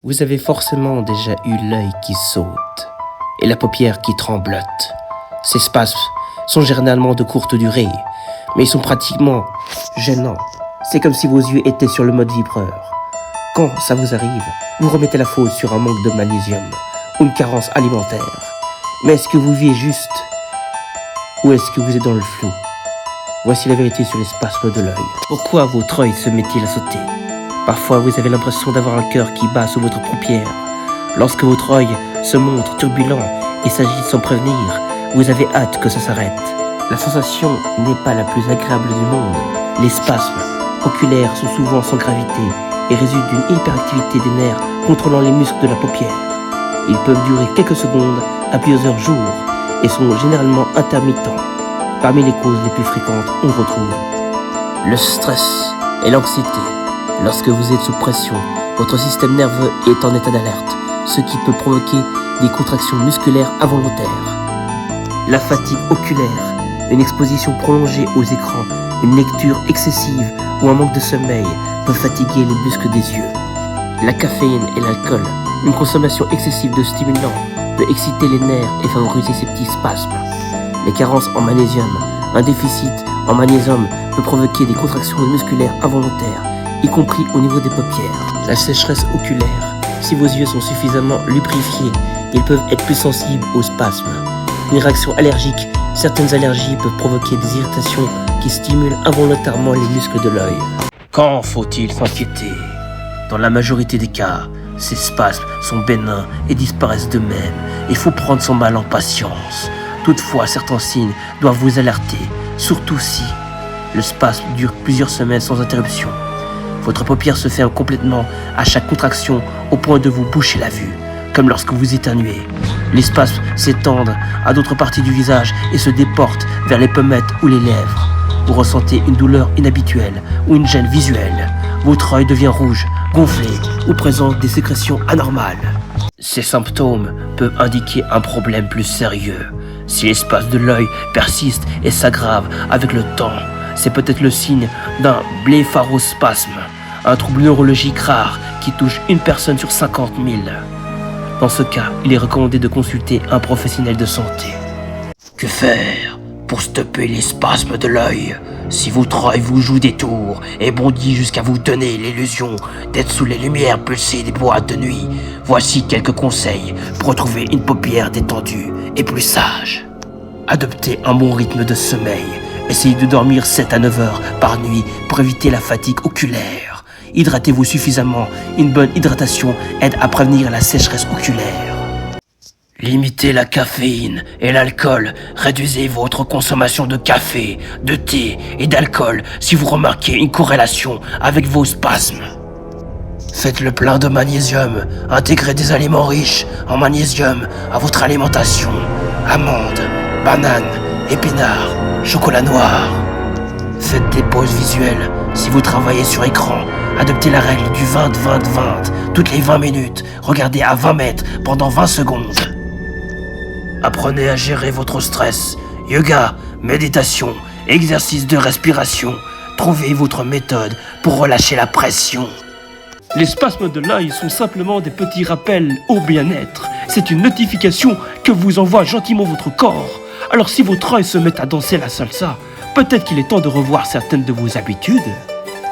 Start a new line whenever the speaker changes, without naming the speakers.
Vous avez forcément déjà eu l'œil qui saute et la paupière qui tremblote. Ces spasmes sont généralement de courte durée, mais ils sont pratiquement gênants. C'est comme si vos yeux étaient sur le mode vibreur. Quand ça vous arrive, vous remettez la faute sur un manque de magnésium ou une carence alimentaire. Mais est-ce que vous vivez juste ou est-ce que vous êtes dans le flou? Voici la vérité sur les spasmes de l'œil. Pourquoi votre œil se met-il à sauter? Parfois, vous avez l'impression d'avoir un cœur qui bat sous votre paupière. Lorsque votre œil se montre turbulent et s'agite sans prévenir, vous avez hâte que ça s'arrête. La sensation n'est pas la plus agréable du monde. Les spasmes oculaires sont souvent sans gravité et résultent d'une hyperactivité des nerfs contrôlant les muscles de la paupière. Ils peuvent durer quelques secondes à plusieurs jours et sont généralement intermittents. Parmi les causes les plus fréquentes, on retrouve le stress et l'anxiété. Lorsque vous êtes sous pression, votre système nerveux est en état d'alerte, ce qui peut provoquer des contractions musculaires involontaires. La fatigue oculaire, une exposition prolongée aux écrans, une lecture excessive ou un manque de sommeil peuvent fatiguer les muscles des yeux. La caféine et l'alcool, une consommation excessive de stimulants peut exciter les nerfs et favoriser ces petits spasmes. Les carences en magnésium, un déficit en magnésium peut provoquer des contractions musculaires involontaires, y compris au niveau des paupières. La sécheresse oculaire. Si vos yeux sont suffisamment lubrifiés, ils peuvent être plus sensibles aux spasmes. Une réaction allergique. Certaines allergies peuvent provoquer des irritations qui stimulent involontairement les muscles de l'œil. Quand faut-il s'inquiéter? Dans la majorité des cas, ces spasmes sont bénins et disparaissent d'eux-mêmes. Il faut prendre son mal en patience. Toutefois, certains signes doivent vous alerter, surtout si le spasme dure plusieurs semaines sans interruption. Votre paupière se ferme complètement à chaque contraction au point de vous boucher la vue, comme lorsque vous éternuez. Les spasmes s'étendent à d'autres parties du visage et se déportent vers les pommettes ou les lèvres. Vous ressentez une douleur inhabituelle ou une gêne visuelle. Votre œil devient rouge, gonflé ou présente des sécrétions anormales. Ces symptômes peuvent indiquer un problème plus sérieux. Si les spasmes de l'œil persistent et s'aggravent avec le temps, c'est peut-être le signe d'un blépharospasme, un trouble neurologique rare qui touche une personne sur 50 000. Dans ce cas, il est recommandé de consulter un professionnel de santé. Que faire pour stopper les spasmes de l'œil? Si votre œil vous joue des tours et bondit jusqu'à vous donner l'illusion d'être sous les lumières pulsées des boîtes de nuit, voici quelques conseils pour retrouver une paupière détendue et plus sage. Adoptez un bon rythme de sommeil. Essayez de dormir 7 à 9 heures par nuit pour éviter la fatigue oculaire. Hydratez-vous suffisamment. Une bonne hydratation aide à prévenir la sécheresse oculaire. Limitez la caféine et l'alcool. Réduisez votre consommation de café, de thé et d'alcool si vous remarquez une corrélation avec vos spasmes. Faites le plein de magnésium. Intégrez des aliments riches en magnésium à votre alimentation. Amandes, bananes, épinards, chocolat noir. Faites des pauses visuelles. Si vous travaillez sur écran, adoptez la règle du 20-20-20. Toutes les 20 minutes, regardez à 20 mètres pendant 20 secondes. Apprenez à gérer votre stress. Yoga, méditation, exercice de respiration. Trouvez votre méthode pour relâcher la pression. Les spasmes de l'œil sont simplement des petits rappels au bien-être. C'est une notification que vous envoie gentiment votre corps. Alors si votre œil se met à danser la salsa, peut-être qu'il est temps de revoir certaines de vos habitudes.